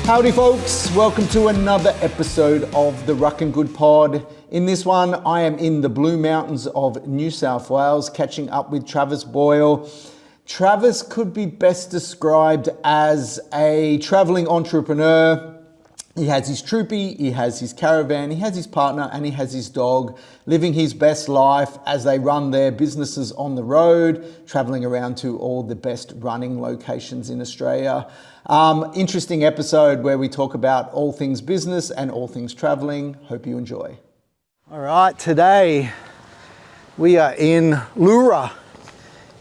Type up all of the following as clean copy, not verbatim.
Howdy folks, welcome to another episode of the Rucking Good pod. In this one, I am in the Blue Mountains of New South Wales, catching up with Travis Boyle. Travis could be best described as a traveling entrepreneur. He has his troopy, he has his caravan, he has his partner, and he has his dog, living his best life as they run their businesses on the road, traveling around to all the best running locations in Australia. Interesting episode where we talk about all things business and all things traveling. Hope you enjoy. All right, today we are in Leura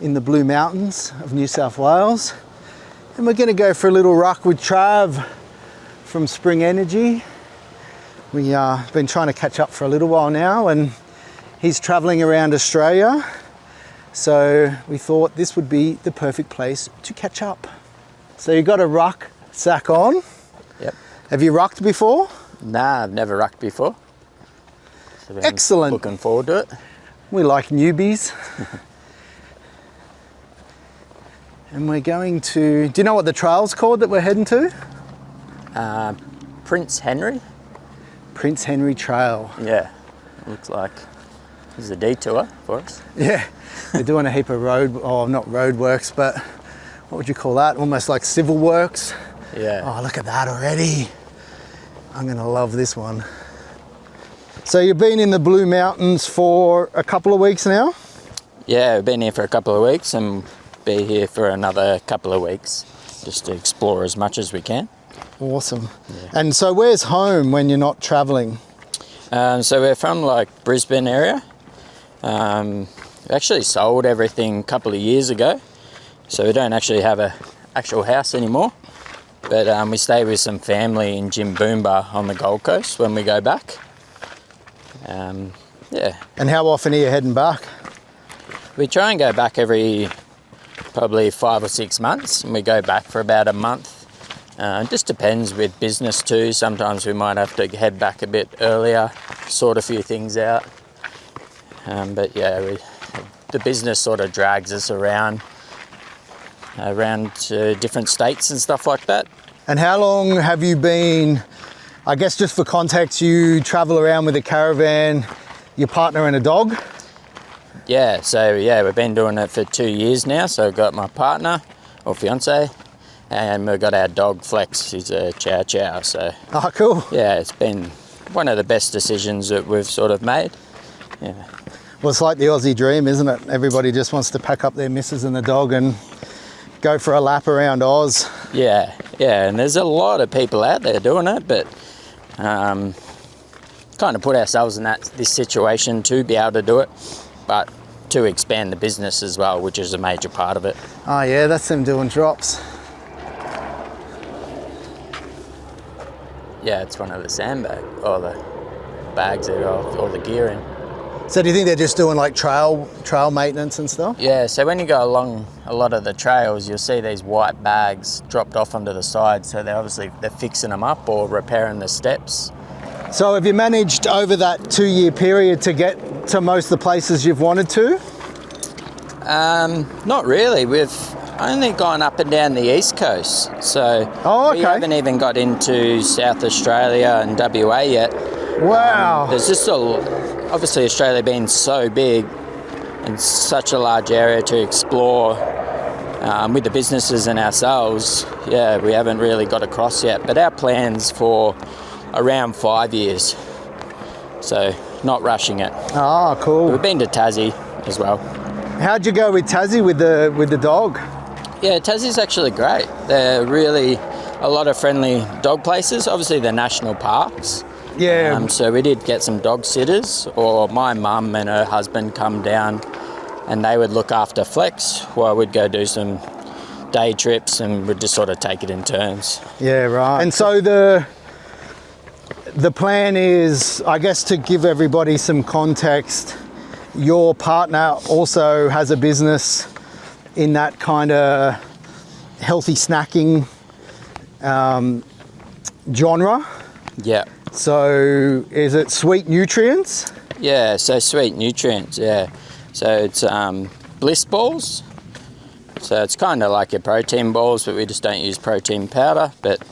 in the Blue Mountains of New South Wales, and we're going to go for a little ruck with Trav from Spring Energy. We've been trying to catch up for a little while now, and he's traveling around Australia, so we thought this would be the perfect place to catch up. So you got a ruck sack on. Yep. Have you rucked before? Nah, I've never rucked before. So Excellent. Looking forward to it. We like newbies. And we're going to, do you know what the trail's called that we're heading to? Prince Henry. Prince Henry Trail. Yeah, looks like there's a detour for us. Yeah, they're doing a heap of not road works, but what would you call that? Almost like civil works. Yeah. Oh, look at that already. I'm gonna love this one. So you've been in the Blue Mountains for a couple of weeks now? Yeah, we've been here for a couple of weeks and be here for another couple of weeks just to explore as much as we can. Awesome. Yeah. And so where's home when you're not traveling? So we're from like Brisbane area. We actually sold everything a couple of years ago, so we don't actually have an actual house anymore. But we stay with some family in Jimboomba on the Gold Coast when we go back. Yeah. And how often are you heading back? We try and go back every probably 5 or 6 months, and we go back for about a month. It just depends with business too. Sometimes we might have to head back a bit earlier, sort a few things out. But yeah, the business sort of drags us around to different states and stuff like that. And how long have you been, I guess just for context, you travel around with a caravan, your partner and a dog? Yeah, so yeah, we've been doing it for 2 years now. So I've got my partner or fiance, and we've got our dog Flex. He's a Chow Chow. So oh, cool. Yeah, it's been one of the best decisions that we've sort of made. Yeah. Well, it's like the Aussie dream, isn't it? Everybody just wants to pack up their missus and the dog and go for a lap around Oz. Yeah, and there's a lot of people out there doing it, but kind of put ourselves in this situation to be able to do it, but to expand the business as well, which is a major part of it. Oh yeah, that's them doing drops. Yeah, it's one of the sandbags, or the bags that got all the gear in. So do you think they're just doing like trail maintenance and stuff? Yeah, so when you go along a lot of the trails, you'll see these white bags dropped off onto the side. So they're fixing them up or repairing the steps. So have you managed over that 2 year period to get to most of the places you've wanted to? Not really. We've only gone up and down the east coast. So we haven't even got into South Australia and WA yet. Wow. There's just obviously Australia being so big and such a large area to explore with the businesses and ourselves. Yeah, we haven't really got across yet, but our plans for around 5 years, so not rushing it. Ah, cool. We've been to Tassie as well. How'd you go with Tassie with the dog? Yeah, Tassie's actually great. They're really a lot of friendly dog places. Obviously they're national parks. Yeah. So we did get some dog sitters, or my mum and her husband come down and they would look after Flex while we'd go do some day trips, and we'd just sort of take it in turns. Yeah, right. And so the plan is, I guess, to give everybody some context, your partner also has a business in that kind of healthy snacking genre. Yeah. So is it Sweet Nutrients? Yeah, so Sweet Nutrients, yeah. So it's bliss balls. So it's kind of like your protein balls, but we just don't use protein powder. But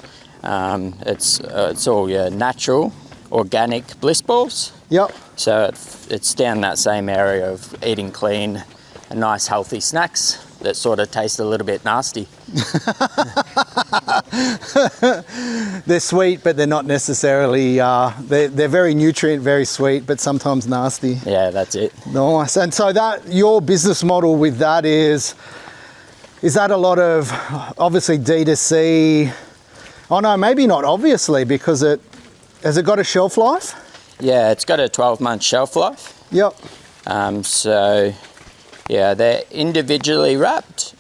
It's all natural, organic bliss balls. Yep. So it's down that same area of eating clean and nice healthy snacks that sort of taste a little bit nasty. They're sweet, but they're not necessarily, they're very nutrient, very sweet, but sometimes nasty. Yeah, that's it. Nice. And so that, your business model with that is that a lot of, obviously D2C? Oh no, maybe not obviously, because has it got a shelf life? Yeah, it's got a 12-month shelf life. Yep. So yeah, they're individually wrapped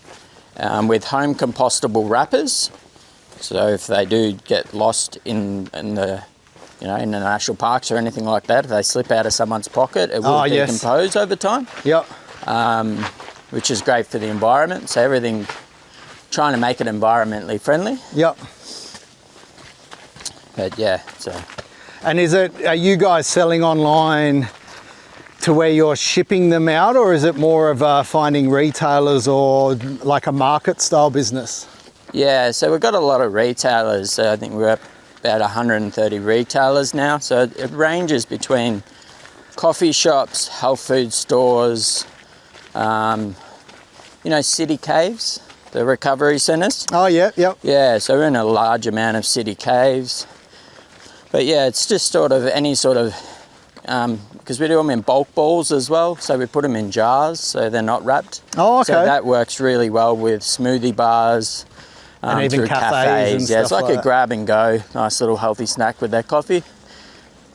with home compostable wrappers. So if they do get lost in the in the national parks or anything like that, if they slip out of someone's pocket, it will decompose over time. Yep. Which is great for the environment. So everything, trying to make it environmentally friendly. Yep. But yeah, so. And are you guys selling online to where you're shipping them out, or is it more of finding retailers or like a market style business? Yeah, so we've got a lot of retailers. I think we're up about 130 retailers now. So it ranges between coffee shops, health food stores, city caves, the recovery centres. Oh yeah, yep. Yeah, so we're in a large amount of city caves. But yeah, it's just sort of any sort of, because we do them in bulk balls as well, so we put them in jars so they're not wrapped. Oh, okay. So that works really well with smoothie bars, and even through cafes. And yeah, it's like a that. grab and go, nice little healthy snack with their coffee.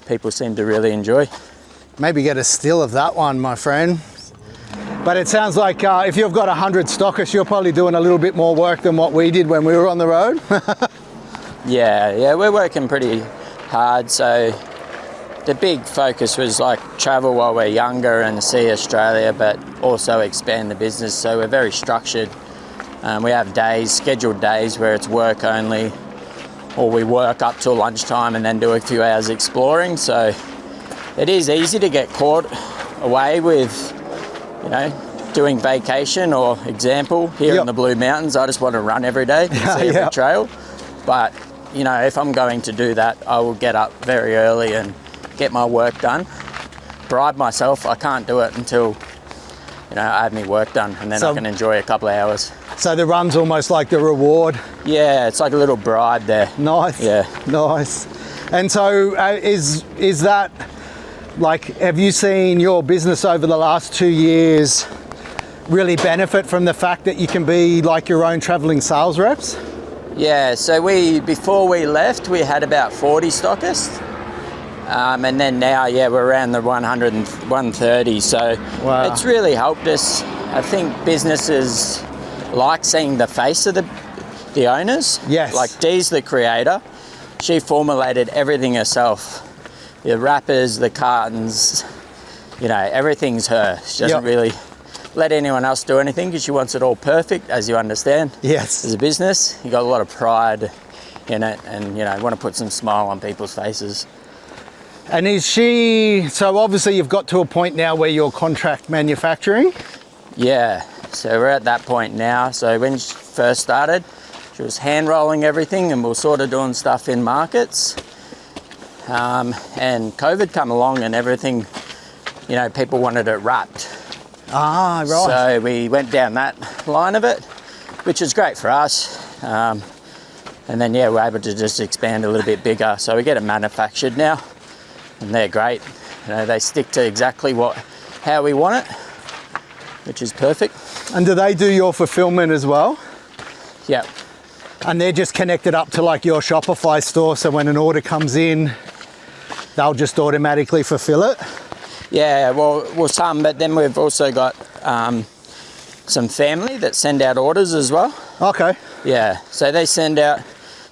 People seem to really enjoy. Maybe get a still of that one, my friend. But it sounds like if you've got 100 stockists, you're probably doing a little bit more work than what we did when we were on the road. Yeah, we're working pretty hard. So the big focus was like travel while we're younger and see Australia, but also expand the business. So we're very structured. We have scheduled days where it's work only, or we work up till lunchtime and then do a few hours exploring. So it is easy to get caught away with, doing vacation, or example, here in the Blue Mountains, I just want to run every day, see every trail. But, if I'm going to do that, I will get up very early and get my work done. Bribe myself, I can't do it until, I have my work done, and then I can enjoy a couple of hours. So the run's almost like the reward. Yeah, it's like a little bribe there. Nice. Yeah. Nice. And so is that, like, have you seen your business over the last 2 years really benefit from the fact that you can be like your own traveling sales reps? Yeah, so before we left, we had about 40 stockists. And then now, we're around the 100 and 130. So It's really helped us. I think businesses like seeing the face of the owners. Yes. Like Dee's the creator. She formulated everything herself. The wrappers, the cartons, everything's her. She doesn't really let anyone else do anything because she wants it all perfect, as you understand. Yes. As a business, you got a lot of pride in it, and want to put some smile on people's faces. And so obviously you've got to a point now where you're contract manufacturing? Yeah, so we're at that point now. So when she first started, she was hand rolling everything, and we were sort of doing stuff in markets. And COVID come along and everything, people wanted it wrapped. Ah, right. So we went down that line of it, which is great for us. And then, we're able to just expand a little bit bigger. So we get it manufactured now, and they're great. They stick to exactly how we want it, which is perfect. And do they do your fulfillment as well? Yeah. And they're just connected up to like your Shopify store, so when an order comes in, they'll just automatically fulfill it? Yeah, well, some, but then we've also got some family that send out orders as well. Okay. Yeah, so they send out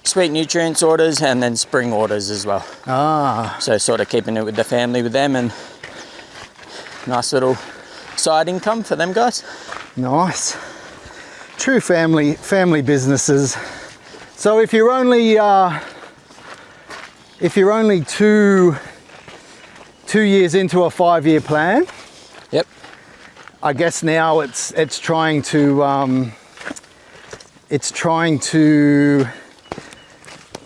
sweet nutrients orders and then spring orders as well. Ah. So sort of keeping it with the family with them, and nice little side income for them guys. Nice. True family businesses. So if you're only two years into a 5-year plan, yep, I guess now it's trying to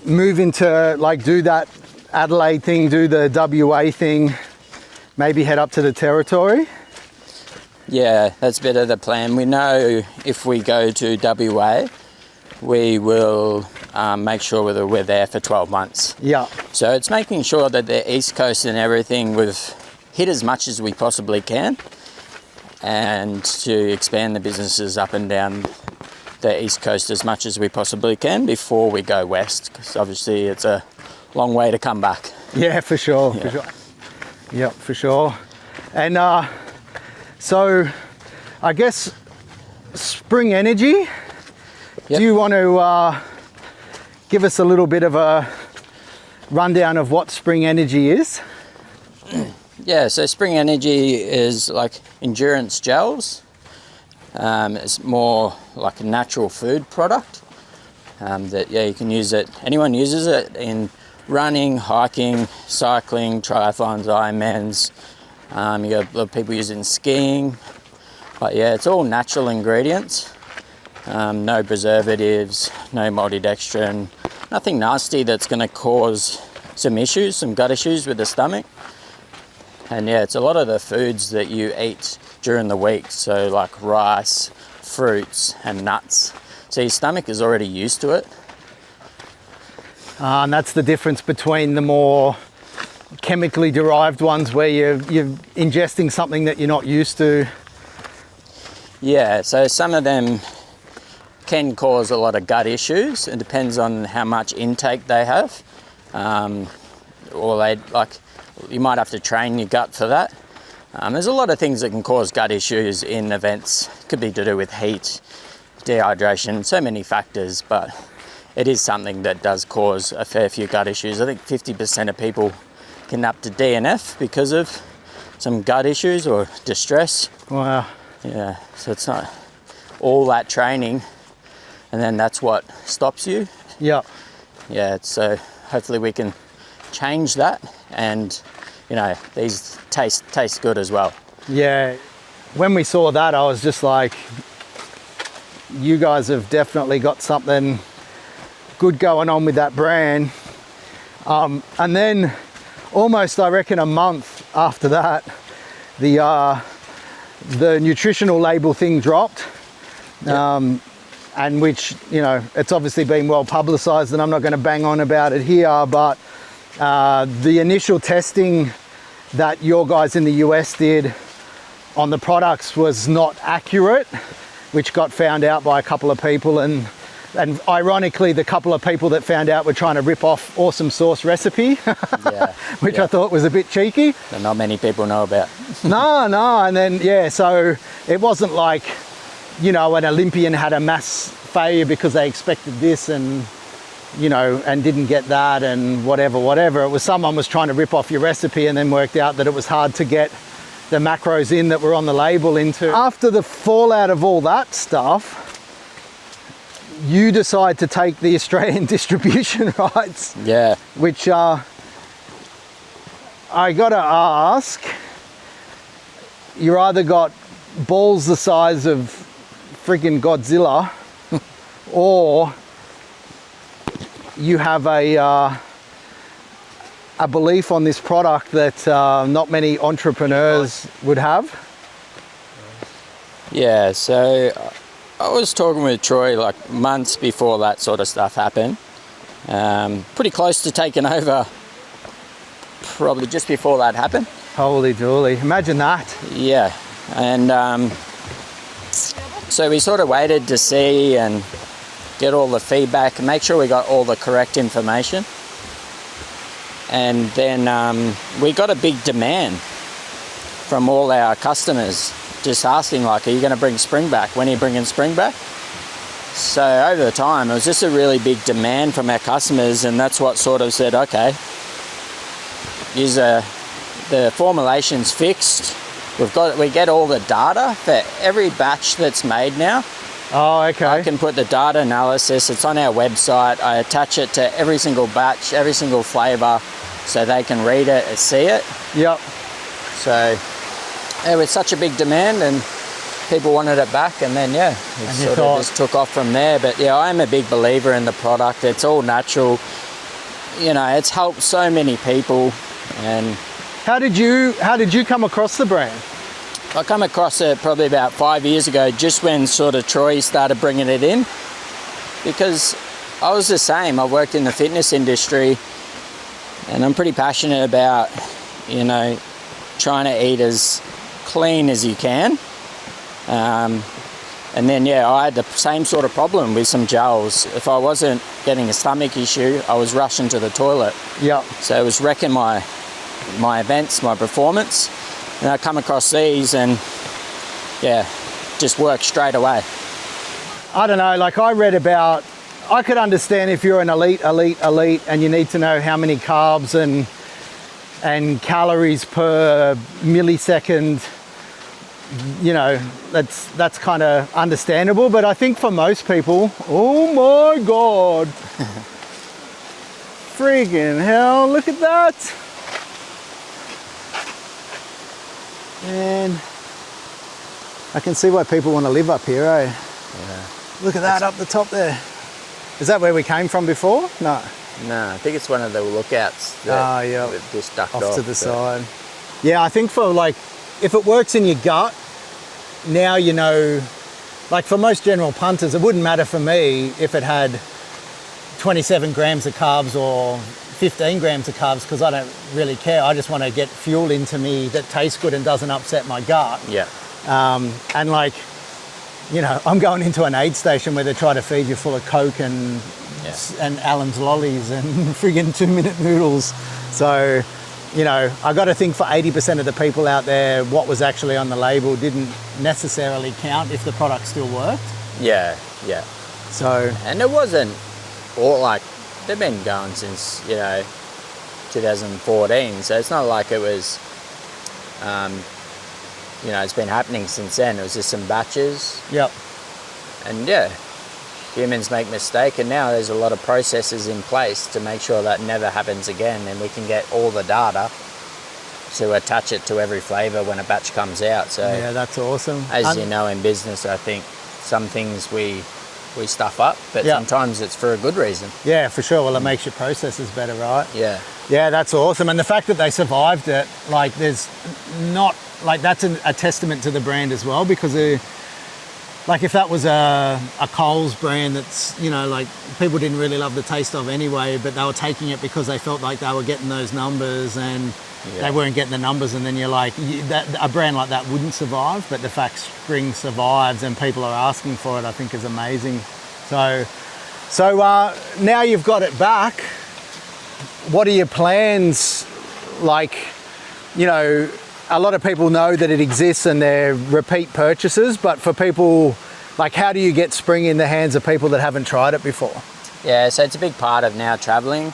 move into, like, do that Adelaide thing, do the WA thing, maybe head up to the Territory? Yeah, that's a bit of the plan. We know if we go to WA, we will make sure that we're there for 12 months. Yeah. So it's making sure that the East Coast and everything, we've hit as much as we possibly can, and to expand the businesses up and down the East Coast as much as we possibly can before we go west, because obviously it's a long way to come back. Yeah, for sure, for sure. Yeah, for sure. And so I guess Spring Energy, do you want to give us a little bit of a rundown of what Spring Energy is? Yeah, so Spring Energy is like endurance gels. It's more like a natural food product that, yeah, you can use it. Anyone uses it in running, hiking, cycling, triathlons, Ironmans. You got a lot of people use it in skiing. But yeah, it's all natural ingredients. No preservatives, no maltodextrin, nothing nasty that's going to cause some issues, some gut issues with the stomach. And yeah, it's a lot of the foods that you eat during the week, so like rice, fruits and nuts. So your stomach is already used to it. And that's the difference between the more chemically derived ones where you're ingesting something that you're not used to. Yeah, so some of them can cause a lot of gut issues. It depends on how much intake they have. Or you might have to train your gut for that. There's a lot of things that can cause gut issues in events. Could be to do with heat, dehydration, so many factors, but it is something that does cause a fair few gut issues. I think 50% of people can up to DNF because of some gut issues or distress. Wow. Yeah, so it's not all that training and then that's what stops you. Yeah. Yeah, so hopefully we can change that, and you know, these taste good as well. Yeah, when we saw that, I was just like, you guys have definitely got something good going on with that brand. And then almost, I reckon, a month after that, the nutritional label thing dropped. Yep. And which, you know, it's obviously been well publicized, and I'm not going to bang on about it here, but the initial testing that your guys in the US did on the products was not accurate, which got found out by a couple of people, and ironically the couple of people that found out were trying to rip off Awesome Sauce Recipe. Yeah, which I thought was a bit cheeky. That not many people know about. No, and then yeah, so it wasn't like, you know, an Olympian had a mass failure because they expected this and, you know, and didn't get that and whatever. It was someone was trying to rip off your recipe and then worked out that it was hard to get the macros in that were on the label into. After the fallout of all that stuff, you decide to take the Australian distribution rights. Yeah. Which I gotta ask, you either got balls the size of friggin' Godzilla or you have a belief on this product that not many entrepreneurs would have. Yeah, so I was talking with Troy like months before that sort of stuff happened. Pretty close to taking over, probably just before that happened. Holy dooly, imagine that. Yeah, and so we sort of waited to see and get all the feedback and make sure we got all the correct information. And then we got a big demand from all our customers just asking like, are you going to bring Spring back? When are you bringing Spring back? So over the time, it was just a really big demand from our customers, and that's what sort of said, okay, the formulation's fixed. We get all the data for every batch that's made now. Oh, okay. I can put the data analysis, it's on our website. I attach it to every single batch, every single flavor, so they can read it and see it. Yep. So it was such a big demand and people wanted it back, and then yeah, it sort of just took off from there. But yeah, I'm a big believer in the product. It's all natural. you know, it's helped so many people. And How did you come across the brand? I come across it probably about 5 years ago, just when sort of Troy started bringing it in, because I was the same. I worked in the fitness industry, and I'm pretty passionate about, you know, trying to eat as clean as you can. And then, yeah, I had the same sort of problem with some gels. If I wasn't getting a stomach issue, I was rushing to the toilet. Yeah. So it was wrecking my events, my performance. And I come across these and, yeah, just work straight away. I don't know, like I could understand if you're an elite, and you need to know how many carbs and calories per millisecond, you know, that's kind of understandable. But I think for most people, oh my God, friggin' hell, look at that. And I can see why people want to live up here, eh? Yeah. Look at that up the top there. Is that where we came from before? No. No, I think it's one of the lookouts that we've just ducked off to the side. Yeah, I think for like, if it works in your gut, now you know, like for most general punters, it wouldn't matter for me if it had 27 grams of carbs or 15 grams of carbs, because I don't really care. I just want to get fuel into me that tastes good and doesn't upset my gut. Yeah. And like, you know, I'm going into an aid station where they try to feed you full of Coke and Allen's lollies and friggin' 2-minute noodles. So, you know, I got to think for 80% of the people out there, what was actually on the label didn't necessarily count if the product still worked. Yeah, yeah. So, and it wasn't all like, they've been going since, you know, 2014. So it's not like it was, you know, it's been happening since then. It was just some batches. Yep. And yeah, humans make mistakes, and now there's a lot of processes in place to make sure that never happens again, and we can get all the data to attach it to every flavour when a batch comes out. So yeah, that's awesome. As you know, in business, I think some things we stuff up, but sometimes it's for a good reason. Yeah, for sure. Well, it makes your processes better, right? Yeah. Yeah, that's awesome. And the fact that they survived it, like there's not, like that's a testament to the brand as well, because like if that was a Coles brand that's, you know, like people didn't really love the taste of anyway, but they were taking it because they felt like they were getting those numbers, and they weren't getting the numbers, and then you're like, a brand like that wouldn't survive, but the fact Spring survives and people are asking for it, I think is amazing. So now you've got it back, what are your plans? Like, you know, a lot of people know that it exists and they're repeat purchases, but for people, like how do you get Spring in the hands of people that haven't tried it before? Yeah, so it's a big part of now travelling,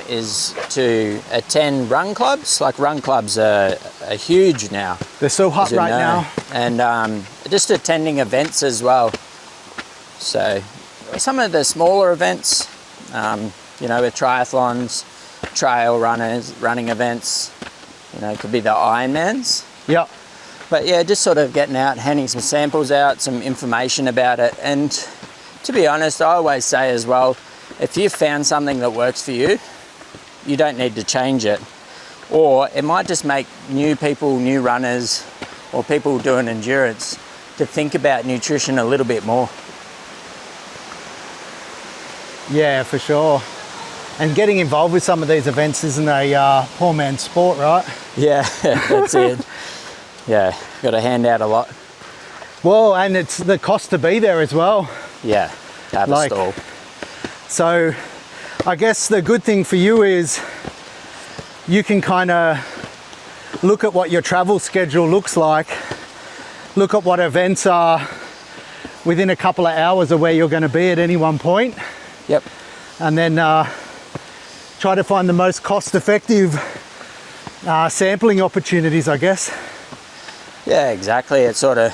is to attend run clubs. Like run clubs are huge now. They're so hot right now. And just attending events as well. So some of the smaller events, you know, with triathlons, trail running events, you know, it could be the Ironmans. Yep. But yeah, just sort of getting out, handing some samples out, some information about it. And to be honest, I always say as well, if you've found something that works for you, you don't need to change it. Or it might just make new people, new runners, or people doing endurance to think about nutrition a little bit more. Yeah, for sure. And getting involved with some of these events isn't a poor man's sport, right? Yeah, that's it. Yeah, got to hand out a lot. Well, and it's the cost to be there as well. Yeah, have a stall. So I guess the good thing for you is you can kind of look at what your travel schedule looks like, look at what events are within a couple of hours of where you're going to be at any one point. Yep. And then try to find the most cost-effective sampling opportunities, I guess. Yeah, exactly. It sort of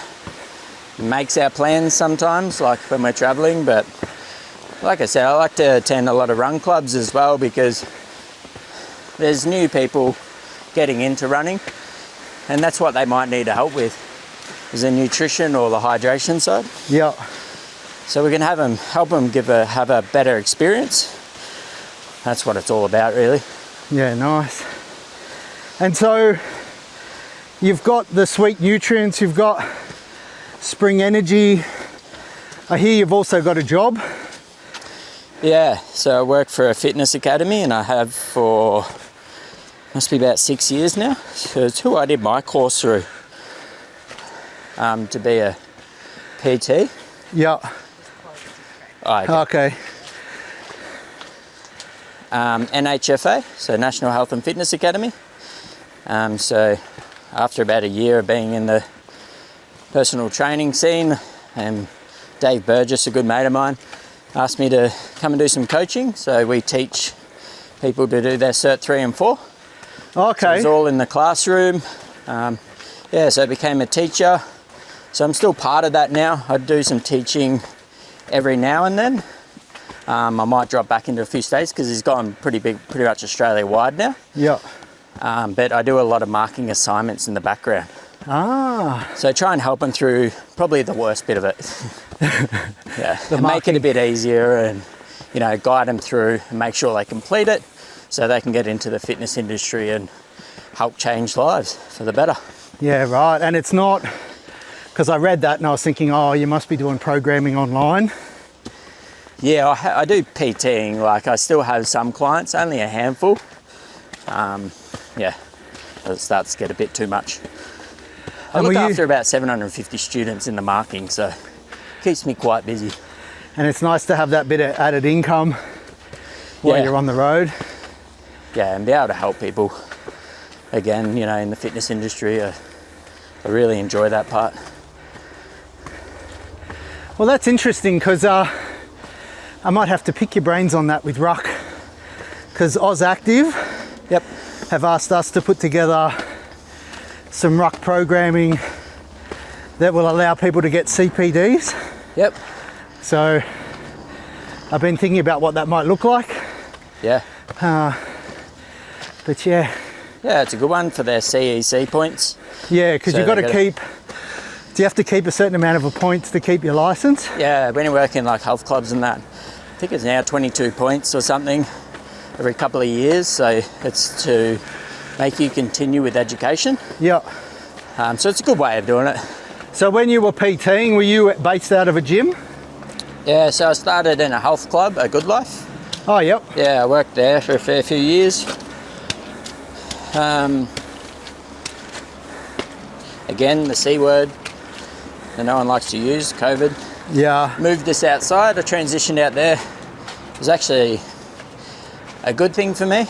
makes our plans sometimes, like when we're traveling, but like I said, I like to attend a lot of run clubs as well, because there's new people getting into running, and that's what they might need help with, is the nutrition or the hydration side. Yeah. So we can help them have a better experience. that's what it's all about, really. Yeah, nice. And so you've got the sweet nutrients, you've got spring energy. I hear you've also got a job. Yeah, so I work for a fitness academy, and I have for, must be about 6 years now. So it's who I did my course through, to be a PT. Yeah. Okay. NHFA, so National Health and Fitness Academy. So after about a year of being in the personal training scene, and Dave Burgess, a good mate of mine, asked me to come and do some coaching. So we teach people to do their Cert 3 and 4. Okay. So it was all in the classroom. Yeah, so I became a teacher. So I'm still part of that now. I do some teaching every now and then. I might drop back into a few states because he's gone pretty big, pretty much Australia wide now. Yeah. But I do a lot of marking assignments in the background. Ah. So try and help them through probably the worst bit of it. Yeah, and make it a bit easier, and guide them through and make sure they complete it so they can get into the fitness industry and help change lives for the better. Yeah, right. And it's not, because I read that and I was thinking, oh, you must be doing programming online. Yeah, I do PTing. Like, I still have some clients, only a handful. Yeah, it starts to get a bit too much. I look after about 750 students in the marking, so it keeps me quite busy. And it's nice to have that bit of added income while you're on the road. Yeah, and be able to help people. Again, in the fitness industry, I really enjoy that part. Well, that's interesting, because I might have to pick your brains on that with Ruck, because Oz Active have asked us to put together some Ruck programming that will allow people to get CPDs. Yep. So I've been thinking about what that might look like. Yeah. But yeah. Yeah, it's a good one for their CEC points. Yeah, because you've got to keep, do you have to keep a certain amount of points to keep your license? Yeah, when you work in like health clubs and that, I think it's now 22 points or something every couple of years. So it's to make you continue with education. Yeah. So it's a good way of doing it. So when you were PTing, were you based out of a gym? Yeah, so I started in a health club, a Good Life. Oh, yep. Yeah, I worked there for a fair few years. Again, the C word that no one likes to use, COVID. Yeah. Moved this outside, I transitioned out there. It was actually a good thing for me.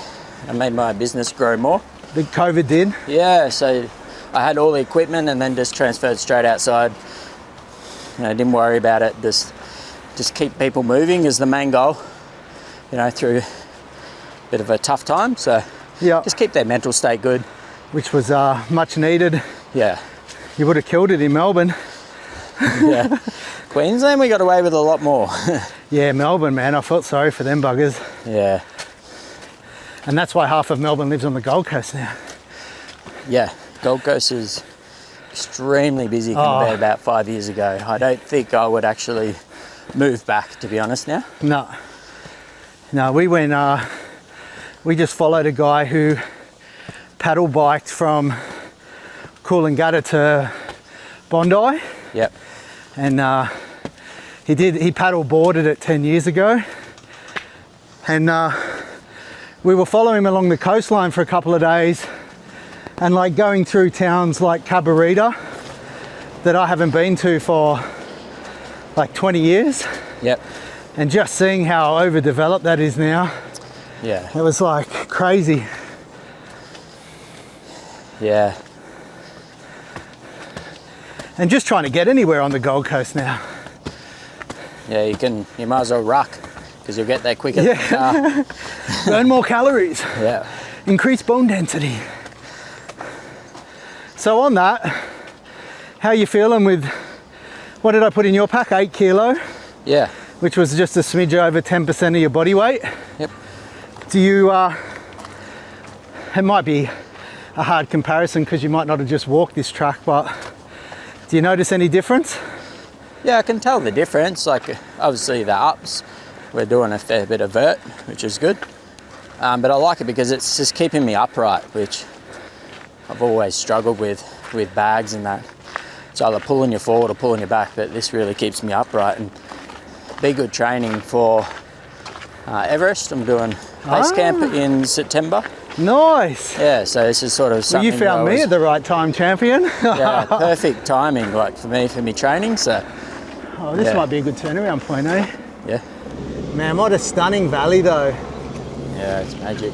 It made my business grow more. The COVID did? Yeah, so I had all the equipment and then just transferred straight outside. Didn't worry about it, just keep people moving is the main goal, through a bit of a tough time. So just keep their mental state good. Which was much needed. Yeah. You would have killed it in Melbourne. Yeah. Queensland, we got away with a lot more. Yeah, Melbourne, man, I felt sorry for them buggers. Yeah. And that's why half of Melbourne lives on the Gold Coast now. Yeah, Gold Coast is extremely busy compared to about 5 years ago. I don't think I would actually move back, to be honest, now. No, we went, we just followed a guy who paddle biked from Coolangatta to Bondi. Yep. And he paddle boarded it 10 years ago. And we were following him along the coastline for a couple of days, and like going through towns like Cabarita that I haven't been to for like 20 years. Yep. And just seeing how overdeveloped that is now. Yeah. It was like crazy. Yeah. And just trying to get anywhere on the Gold Coast now. Yeah, you might as well ruck, because you'll get there quicker than the car. Burn more calories. Yeah. Increase bone density. So on that, how are you feeling with, what did I put in your pack? 8 kilo? Yeah. Which was just a smidge over 10% of your body weight. Yep. Do you, it might be a hard comparison because you might not have just walked this track, but do you notice any difference? Yeah, I can tell the difference. Like, obviously the ups, we're doing a fair bit of vert, which is good. But I like it because it's just keeping me upright, which I've always struggled with bags and that. It's either pulling you forward or pulling you back, but this really keeps me upright and be good training for Everest. I'm doing base camp in September. Nice. Yeah, so this is sort of something. Well, you found me at the right time, champion. Yeah, perfect timing, like for me training. So. Oh, this might be a good turnaround point, eh? Yeah. Man, what a stunning valley, though. Yeah, it's magic.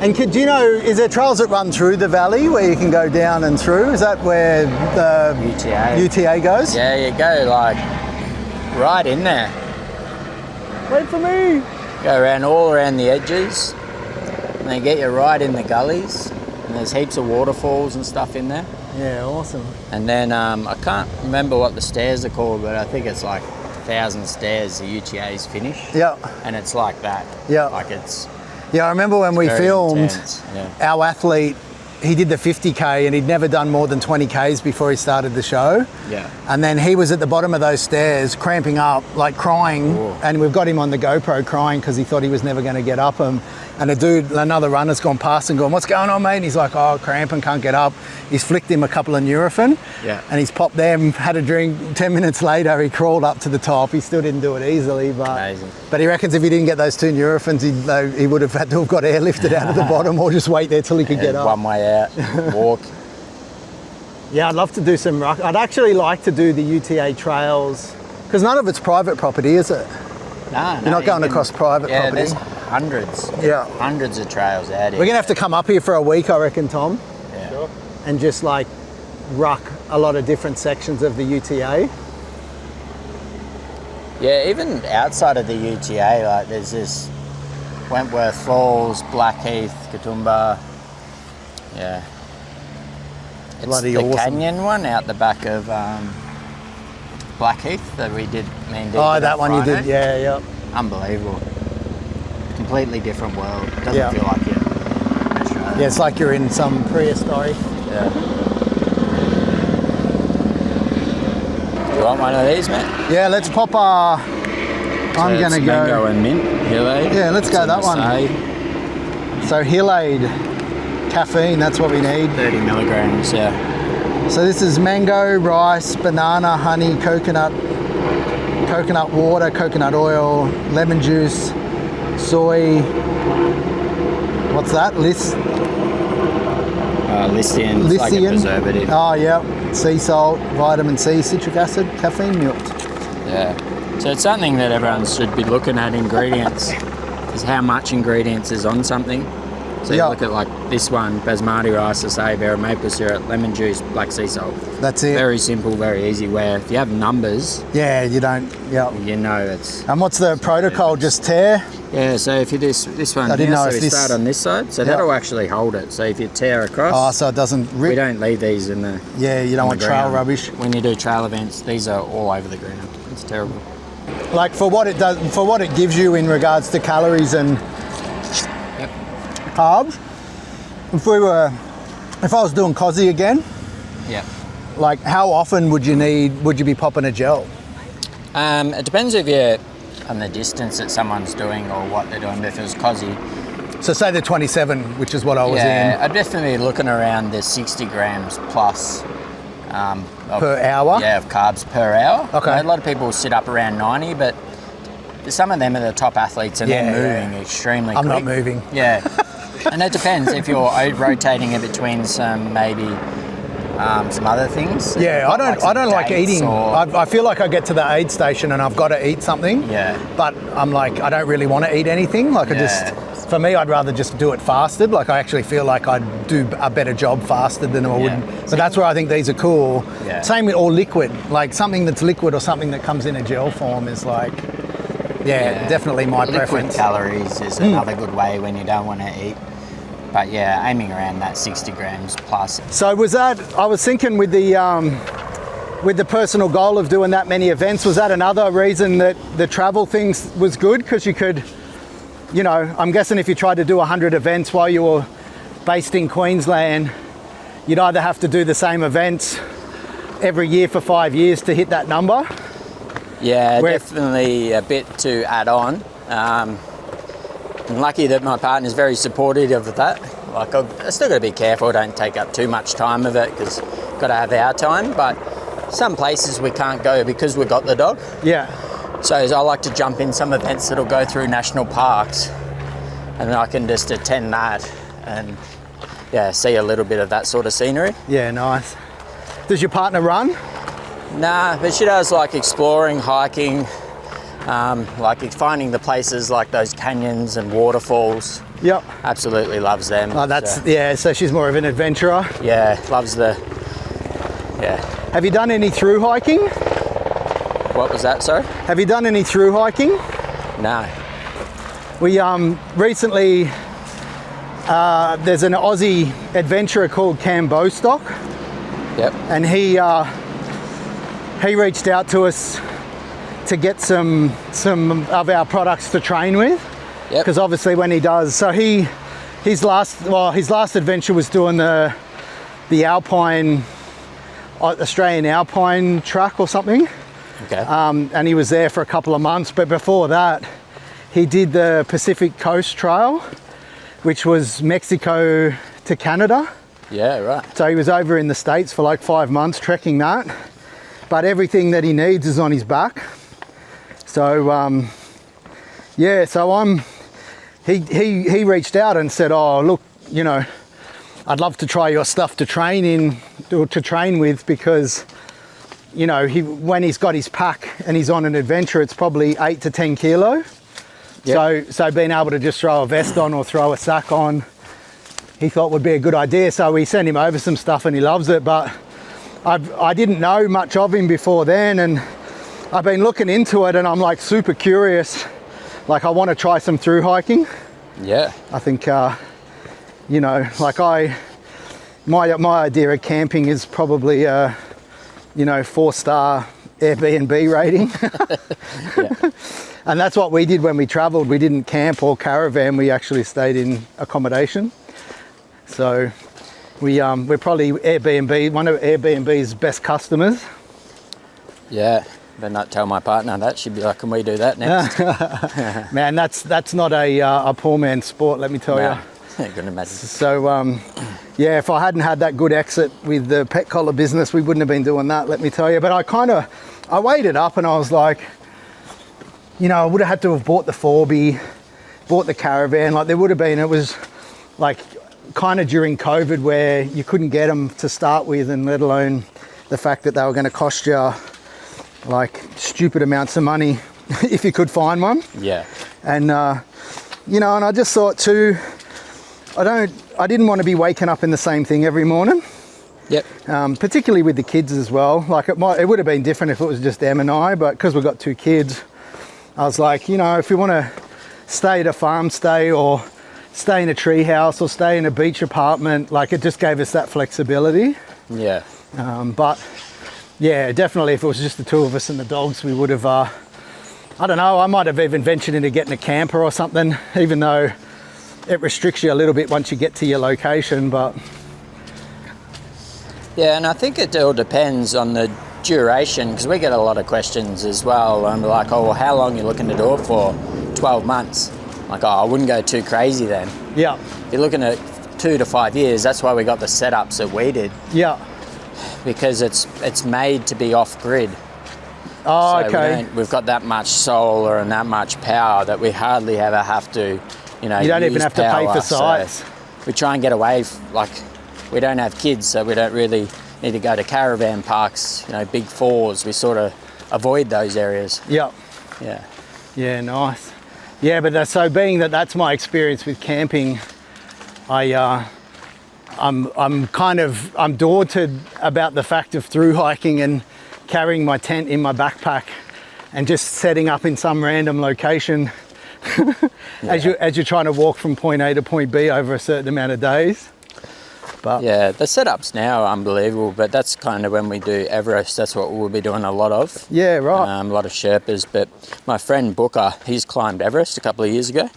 And do you know, is there trails that run through the valley where you can go down and through? Is that where the UTA goes? Yeah, you go like right in there. Wait for me. Go around all around the edges, and they get you right in the gullies. And there's heaps of waterfalls and stuff in there. Yeah, awesome. And then I can't remember what the stairs are called, but I think it's like 1,000 stairs the UTA's finish. Yeah. And it's like that. Yeah. Like it's. Yeah, I remember when we filmed, our athlete, he did the 50K and he'd never done more than 20 Ks before he started the show. Yeah. And then he was at the bottom of those stairs cramping up, like crying. Ooh. And we've got him on the GoPro crying because he thought he was never going to get up. And another runner's gone past and gone, "What's going on, mate?" And he's like, "Oh, cramping, can't get up." He's flicked him a couple of Nurofen. Yeah. And he's popped them, had a drink. 10 minutes later, he crawled up to the top. He still didn't do it easily, but he reckons if he didn't get those 2 Nurofens, he would have had to have got airlifted out of the bottom or just wait there till he could get up. One way out, walk. Yeah, I'd love to do some ruck. I'd actually like to do the UTA trails because none of it's private property, is it? No, You're not going across private property. There's hundreds. Yeah. Hundreds of trails out here. We're going to have to come up here for a week, I reckon, Tom. Yeah. Sure. And just like ruck a lot of different sections of the UTA. Yeah, even outside of the UTA, like there's this Wentworth Falls, Blackheath, Katoomba. Yeah. It's bloody the awesome. canyon one out the back of Blackheath that we did. Oh, that one Friday. You did, yeah. Unbelievable. Completely different world. Doesn't feel like it. Yeah, it's like you're in some prehistoric. Yeah. You want one of these, mate? Yeah, let's pop I'm going to go. Mango and mint, Hill-Aid. Yeah, let's go that one. So Hill-Aid, caffeine, that's what we need. 30 milligrams, yeah. So this is mango, rice, banana, honey, coconut water, coconut oil, lemon juice, soy. What's that? Lithium. It's like a preservative. Oh, yeah. Sea salt, vitamin C, citric acid, caffeine milk. Yeah. So it's something that everyone should be looking at, ingredients, is how much ingredients is on something. So you look at like this one, basmati rice, acai berry, maple syrup, lemon juice, black sea salt. That's it. Very simple, very easy, where if you have numbers... Yeah, you don't, you know it's... And what's the protocol, just tear? Yeah, so if you do this one here, so we start on this side, so that'll actually hold it. So if you tear across... Oh, so it doesn't rip? We don't leave these in the... Yeah, you don't want trail rubbish. When you do trail events, these are all over the ground. It's terrible. Like for what it does, for what it gives you in regards to calories and carbs. If I was doing COSI again, like how often would you be popping a gel? It depends if you're on the distance that someone's doing or what they're doing. But if it was COSI, so say the 27, which is what I was in. Yeah, I'd definitely be looking around the 60 grams plus. Per hour? Yeah, of carbs per hour. Okay. You know, a lot of people sit up around 90, but some of them are the top athletes and they're moving extremely quick. I'm not moving. Yeah. And it depends if you're rotating it between some other things. Yeah, I don't like eating. I feel like I get to the aid station and I've got to eat something. Yeah. But I'm like, I don't really want to eat anything. Like for me, I'd rather just do it fasted. Like I actually feel like I'd do a better job fasted than I would. So that's where I think these are cool. Yeah. Same with all liquid. Like something that's liquid or something that comes in a gel form is like, definitely my preference. Liquid calories is another good way when you don't want to eat. But yeah, aiming around that 60 grams plus. So was that, I was thinking with the personal goal of doing that many events, was that another reason that the travel thing was good? Because you could, I'm guessing if you tried to do 100 events while you were based in Queensland, you'd either have to do the same events every year for 5 years to hit that number. Yeah, definitely a bit to add on. I'm lucky that my partner's very supportive of that. Like, I still got to be careful, don't take up too much time of it, because got to have our time. But some places we can't go because we've got the dog. Yeah. So I like to jump in some events that'll go through national parks, and then I can just attend that and see a little bit of that sort of scenery. Yeah, nice. Does your partner run? Nah, but she does like exploring, hiking, like finding the places like those canyons and waterfalls. Yep. Absolutely loves them. Oh, so she's more of an adventurer. Yeah, loves Have you done any through hiking? What was that, sorry? Have you done any through hiking? No. We recently, there's an Aussie adventurer called Cam Bostock. Yep. And he reached out to us to get some of our products to train with. Yep. Because obviously when he does, so his last adventure was doing the Alpine, Australian Alpine track or something. Okay. And he was there for a couple of months, but before that, he did the Pacific Coast Trail, which was Mexico to Canada. Yeah, right. So he was over in the States for like 5 months trekking that, but everything that he needs is on his back. So he reached out and said, oh, look, I'd love to try your stuff to train with, because when he's got his pack and he's on an adventure, it's probably 8 to 10 kilo. Yep. So being able to just throw a vest on or throw a sack on, he thought would be a good idea. So we sent him over some stuff and he loves it, but I didn't know much of him before then, and I've been looking into it and I'm like super curious. Like I want to try some through hiking. Yeah. I think, my idea of camping is probably 4-star Airbnb rating. Yeah. And that's what we did when we traveled. We didn't camp or caravan, we actually stayed in accommodation. So we're probably one of Airbnb's best customers. Yeah, better not tell my partner that. She'd be like, can we do that next? Man, that's not a poor man's sport, let me tell you. I can imagine. So if I hadn't had that good exit with the pet collar business, we wouldn't have been doing that, let me tell you. But I weighed it up and I was like, I would have had to have bought the Forby, bought the caravan. Like there would have been, it was like kind of during COVID where you couldn't get them to start with, and let alone the fact that they were going to cost you like stupid amounts of money if you could find one. Yeah. And, and I just thought too, I didn't want to be waking up in the same thing every morning. Yep. Particularly with the kids as well. Like it would have been different if it was just Em and I, but because we've got 2 kids, I was like, if we want to stay at a farm stay or stay in a tree house or stay in a beach apartment, like it just gave us that flexibility. Yeah. But yeah, definitely if it was just the 2 of us and the dogs, we would have, I don't know, I might have even ventured into getting a camper or something, even though it restricts you a little bit once you get to your location. But yeah, and I think it all depends on the duration, because we get a lot of questions as well. I'm like, oh, well, how long are you looking to do it for? 12 months. Like, oh, I wouldn't go too crazy then. Yeah. If you're looking at 2 to 5 years, that's why we got the setups that we did. Yeah. Because it's made to be off grid. Oh, so okay. We've got that much solar and that much power that we hardly ever have to, you don't even have to pay for sites. So we try and get away, we don't have kids, so we don't really need to go to caravan parks, big 4s. We sort of avoid those areas. Yeah. Yeah. Yeah, nice. Yeah, but so being that's my experience with camping, I'm daunted about the fact of through hiking and carrying my tent in my backpack and just setting up in some random location as you're trying to walk from point A to point B over a certain amount of days. But yeah, the setups now are unbelievable, but that's kind of when we do Everest, that's what we'll be doing a lot of. Yeah, right. A lot of Sherpas, but my friend Booker, he's climbed Everest a couple of years ago.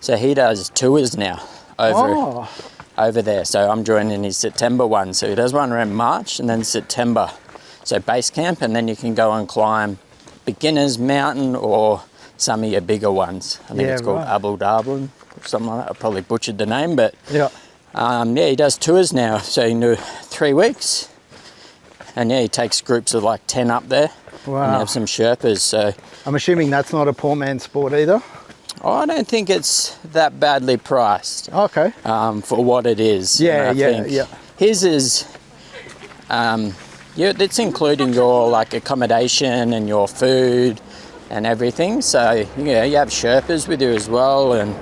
So he does tours now over there. So I'm joining his September one. So he does one around March and then September. So base camp, and then you can go and climb beginners mountain or some of your bigger ones. I think it's called Abu Dhabi. something like that. I probably butchered the name, but Yeah. yeah, he does tours now, so he can do 3 weeks. And yeah, he takes groups of like 10 up there. Wow. And have some Sherpas, so... I'm assuming that's not a poor man's sport either. I don't think it's that badly priced. Okay. For what it is. Yeah, And I think yeah. his is... yeah, it's including your like accommodation and your food and everything. So yeah, you have Sherpas with you as well, and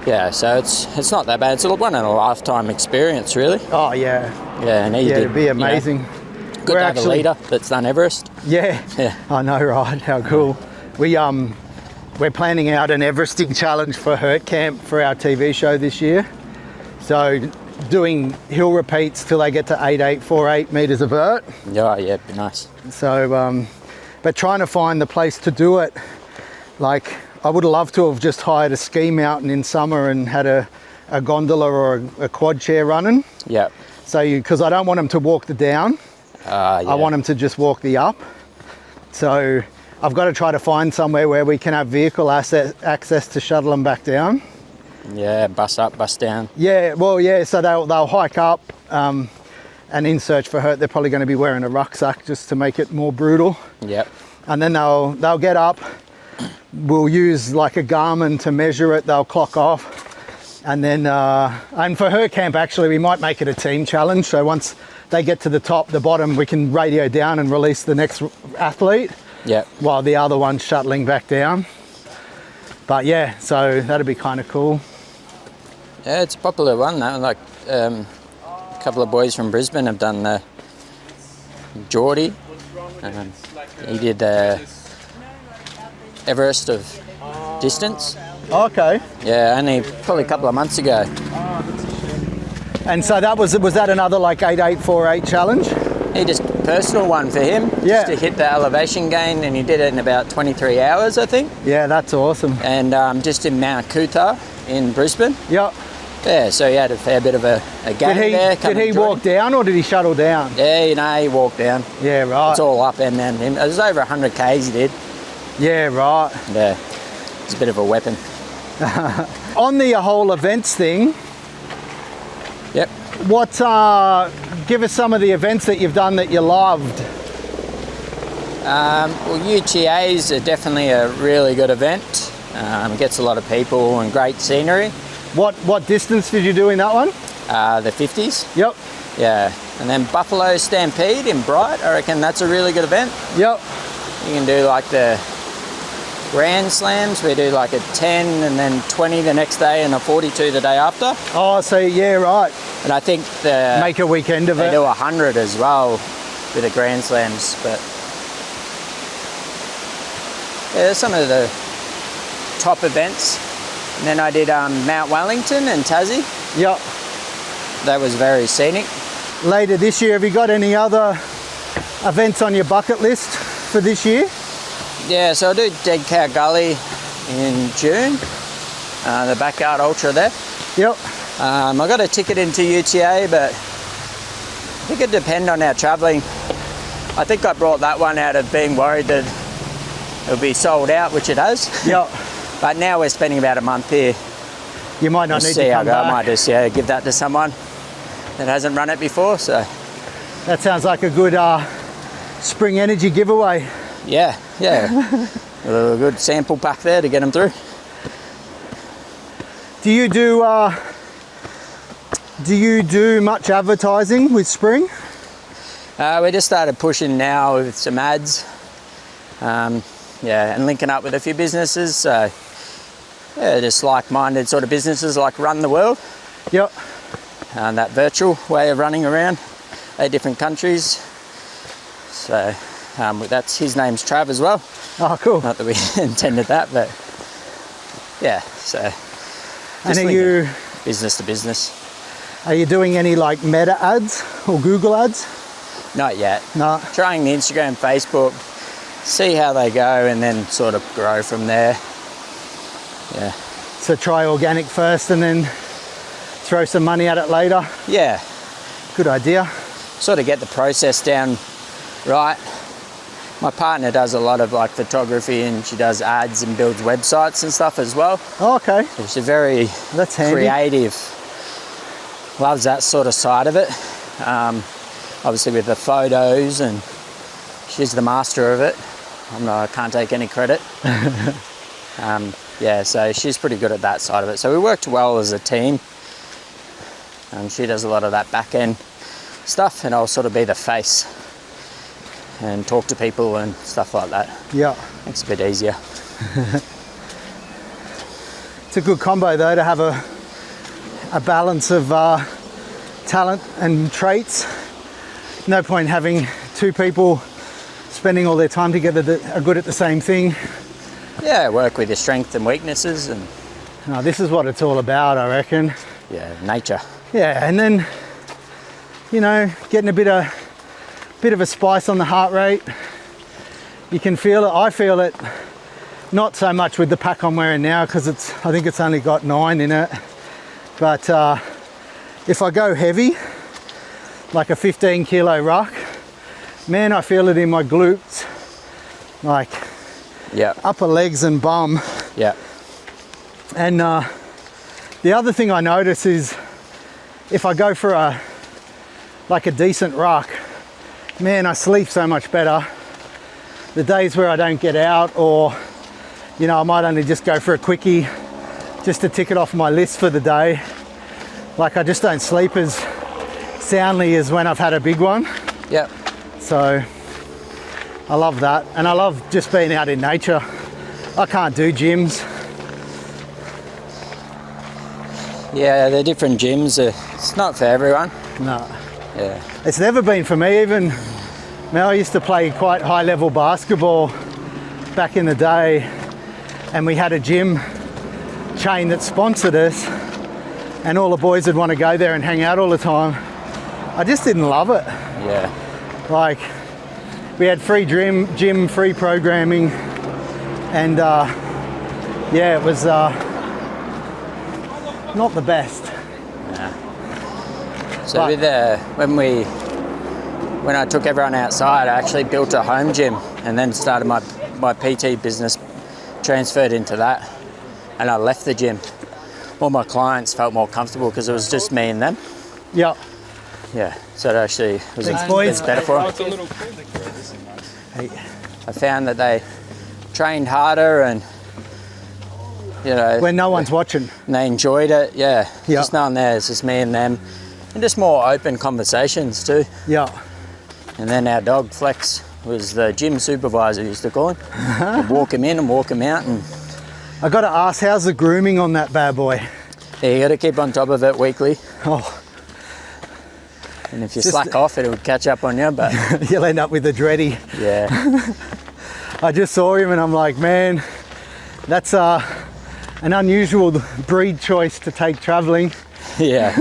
yeah, so it's not that bad. It's a one in a lifetime experience, really. Oh yeah. Yeah, and he did, it'd be amazing. You know, good to have a leader that's done Everest. Yeah. Yeah. I know, right? How cool. We're planning out an Everesting challenge for Hurt Camp for our TV show this year. So doing hill repeats till they get to 8848 meters of vert. Yeah, yeah, it'd be nice. So, but trying to find the place to do it, like I would love to have just hired a ski mountain in summer and had a gondola or a quad chair running. Yeah. So because I don't want them to walk the down, yeah. I want them to just walk the up. So I've got to try to find somewhere where we can have vehicle access to shuttle them back down. Yeah, bus up, bus down. Yeah, well, yeah, so they'll hike up, and in Search for Hurt, they're probably going to be wearing a rucksack just to make it more brutal. Yep. And then they'll get up, we'll use like a Garmin to measure it, they'll clock off, and then, and for Hurt Camp, actually, we might make it a team challenge, so once they get to the top, the bottom, we can radio down and release the next athlete. Yep. While the other one's shuttling back down. But yeah, so that'd be kind of cool. Yeah, it's a popular one now. Like a couple of boys from Brisbane have done the Geordie. He did Everest of distance. Okay. Yeah, only probably a couple of months ago. And so that was that another like 8848 challenge? He just personal one for him, yeah. Just to hit the elevation gain, and he did it in about 23 hours, I think. Yeah, that's awesome. And just in Mount Coot-tha in Brisbane. Yep. Yeah, so he had a fair bit of a gain there. Did he walk down or did he shuttle down? Yeah, you know, he walked down. Yeah, right. It's all up and then him. It was over 100 Ks he did. Yeah, right. Yeah, it's a bit of a weapon. On the whole events thing. Yep. What, give us some of the events that you've done that you loved. Well, UTAs are definitely a really good event. Gets a lot of people and great scenery. What distance did you do in that one? The 50s. Yep. Yeah, and then Buffalo Stampede in Bright, I reckon that's a really good event. Yep. You can do like the Grand Slams, we do like a 10 and then 20 the next day and a 42 the day after. Oh, so yeah, right. And I think make a weekend of it. They do 100 as well with the Grand Slams, but yeah, some of the top events. And then I did Mount Wellington and Tassie. Yep. That was very scenic. Later this year, have you got any other events on your bucket list for this year? Yeah, so I do Dead Cow Gully in June, the Backyard Ultra there. Yep. I got a ticket into UTA, but I think it'd depend on our travelling. I think I brought that one out of being worried that it'll be sold out, which it has. Yep. But now we're spending about a month here. You might not need to come back. I might just give that to someone that hasn't run it before. So that sounds like a good spring energy giveaway. Yeah, yeah. A good sample pack there to get them through. Do you do much advertising with spring? We just started pushing now with some ads. Yeah, and linking up with a few businesses. So yeah, just like-minded sort of businesses like Run the World. Yep. And that virtual way of running around 8 different countries. So that's his name's Trav as well. Oh, cool. Not that we intended that, but yeah. So and are you business to business? Are you doing any like Meta ads or Google ads? Not yet. No. Trying the Instagram, Facebook, see how they go, and then sort of grow from there. Yeah. So try organic first and then throw some money at it later? Yeah. Good idea. Sort of get the process down right. My partner does a lot of like photography, and she does ads and builds websites and stuff as well. Oh, okay. She's very That's handy. creative. Loves that sort of side of it. Obviously with the photos, and she's the master of it. I can't take any credit. Yeah, so she's pretty good at that side of it. So we worked well as a team. She does a lot of that back end stuff, and I'll sort of be the face and talk to people and stuff like that. Yeah. Makes it a bit easier. It's a good combo though, to have a balance of talent and traits. No point having two people spending all their time together that are good at the same thing. Yeah, work with your strengths and weaknesses, and This is what it's all about, I reckon. yeah, nature. Yeah, and then, you know, getting a bit of a spice on the heart rate. You can feel it. I feel it. Not so much with the pack I'm wearing now, because I think it's only got 9 in it. But if I go heavy, like a 15 kilo ruck, man, I feel it in my glutes, like Yeah, upper legs and bum. yeah, And the other thing I notice is if I go for a decent ruck, man, I sleep so much better. The days where I don't get out, or, you know, I might only just go for a quickie just to tick it off my list for the day. Like, I just don't sleep as soundly as when I've had a big one. yeah. So I love that. And I love just being out in nature. I can't do gyms. Yeah, the different gyms, it's not for everyone. No. Yeah, It's never been for me. Even I used to play quite high level basketball back in the day, and we had a gym chain that sponsored us, and all the boys would want to go there and hang out all the time. I just didn't love it. yeah, Like, we had free gym, free programming, and yeah, it was not the best. So But- with when I took everyone outside, I actually built a home gym, and then started my PT business, transferred into that, and I left the gym. All my clients felt more comfortable because it was just me and them. Yeah. Yeah, so it actually was Thanks, boys. it's better for them. It's a little cool. This is nice. I found that they trained harder, and you know, When no one's watching. and they enjoyed it. Yeah, Yeah. just knowing there, it's just me and them, and just more open conversations too. Yeah. And then our dog Flex was the gym supervisor, used to call him. I'd walk him in and walk him out, and I got to ask, how's the grooming on that bad boy? yeah, you got to keep on top of it weekly. Oh, And if you Just- slack off, it will catch up on you. But you'll end up with a dready. yeah, I just saw him and I'm like, man, that's an unusual breed choice to take traveling. yeah.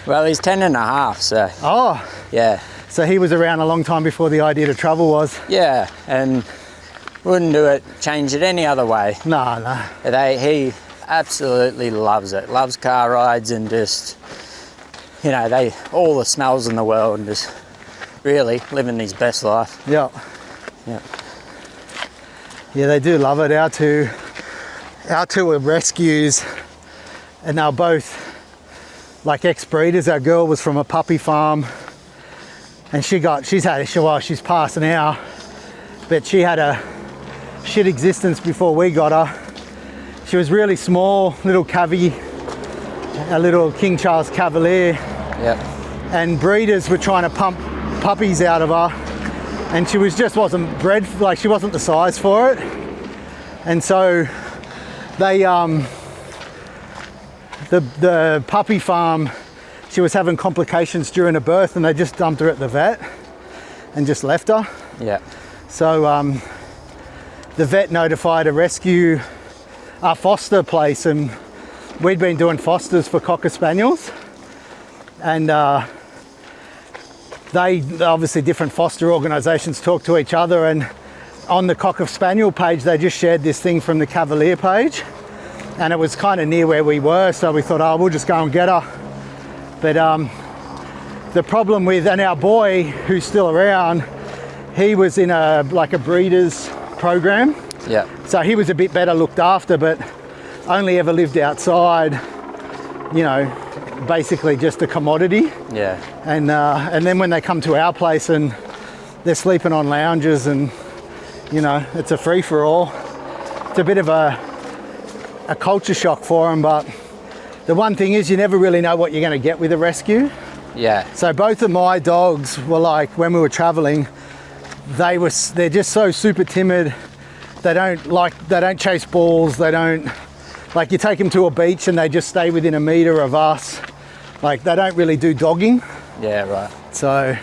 Well, he's 10 and a half, so Oh, yeah, so he was around a long time before the idea to travel was. yeah, and wouldn't do it, change it any other way. Nah. He absolutely loves it. Loves car rides, and just, you know, all the smells in the world, and just really living his best life. Yeah. Yeah. Yeah, they do love it. Our two were rescues, and they're both like ex-breeders. Our girl was from a puppy farm, and she's passed now, but she had a shit existence before we got her. She was really small, little cavy, a little King Charles Cavalier, Yep. and breeders were trying to pump puppies out of her, and she wasn't bred, like she wasn't the size for it. And so they the puppy farm, she was having complications during her birth, and they just dumped her at the vet and just left her. Yeah. So the vet notified a rescue, our foster place, and we'd been doing fosters for Cocker Spaniels, and they obviously, different foster organisations talk to each other, and on the Cocker Spaniel page they just shared this thing from the Cavalier page, and it was kind of near where we were, so we thought, oh, we'll just go and get her. But the problem with, and our boy who's still around, he was in a breeder's program. Yeah. So he was a bit better looked after, but only ever lived outside, you know, basically just a commodity. Yeah. And then when they come to our place and they're sleeping on lounges and, you know, it's a free-for-all, it's a bit of a culture shock for them. But the one thing is you never really know what you're going to get with a rescue. Yeah. So both of my dogs were like, when we were traveling, they're just so super timid. They don't chase balls. They don't, like, you take them to a beach and they just stay within a meter of us. Like, they don't really do dogging. Yeah, right. So,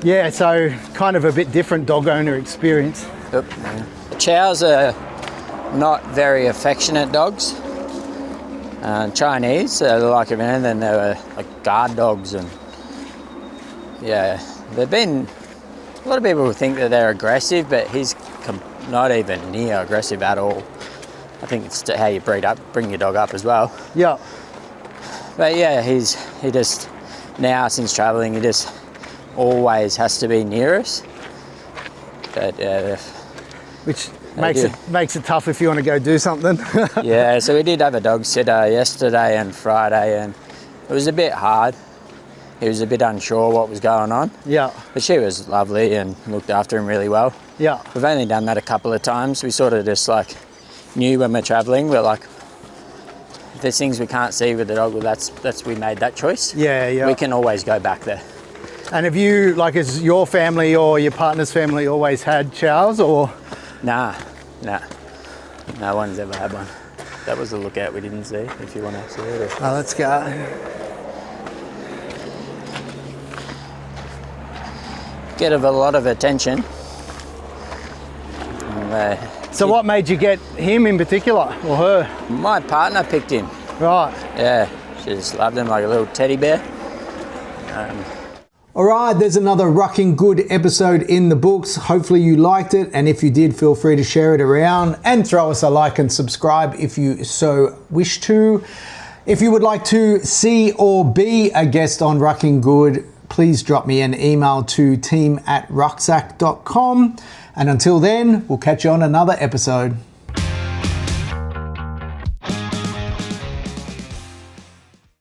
yeah, so kind of a bit different dog owner experience. Yep. Chows are not very affectionate dogs. Chinese, they like them, and then they were like guard dogs, and yeah, they've been. A lot of people think that they're aggressive, but he's not even near aggressive at all. I think it's how you bring your dog up as well. Yeah. But yeah, he just now, since travelling, he just always has to be near us. But which makes it tough if you want to go do something. yeah, so we did have a dog sitter yesterday and Friday, and it was a bit hard. He was a bit unsure what was going on. Yeah. But she was lovely and looked after him really well. Yeah. We've only done that a couple of times. We sort of just like knew when we're travelling, we're like, if there's things we can't see with the dog, well, we made that choice. Yeah, yeah. We can always go back there. And have you, like, has your family or your partner's family always had chows, or? Nah. No one's ever had one. That was the lookout we didn't see, if you want to see it. Oh, let's go. Get a lot of attention. So what made you get him in particular, or her? My partner picked him. Right. Yeah, she just loved him like a little teddy bear. All right, there's another Rucking Good episode in the books. Hopefully you liked it, and if you did, feel free to share it around and throw us a like and subscribe if you so wish to. If you would like to see or be a guest on Rucking Good, please drop me an email to team@rucksack.com. And until then, we'll catch you on another episode.